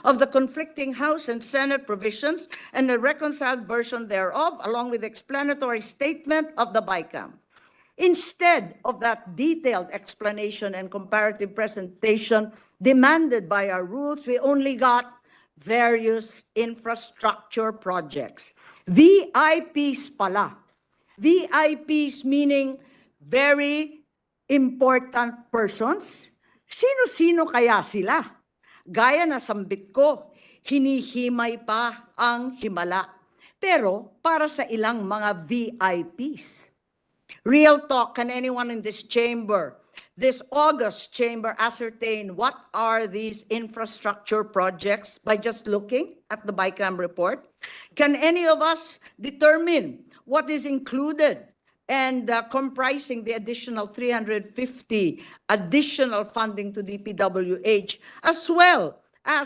of the conflicting House and Senate provisions and the reconciled version thereof, along with explanatory statement of the BICAM. Instead of that detailed explanation and comparative presentation demanded by our rules, we only got various infrastructure projects. VIPs pala. VIPs meaning very important persons. Sino-sino kaya sila? Gaya na sambit ko, hinihimay pa ang himala. Pero para sa ilang mga VIPs. Real talk, can anyone in this chamber, this August chamber, ascertain what are these infrastructure projects by just looking at the BICAM report? Can any of us determine what is included and comprising the additional 350 additional funding to DPWH, as well as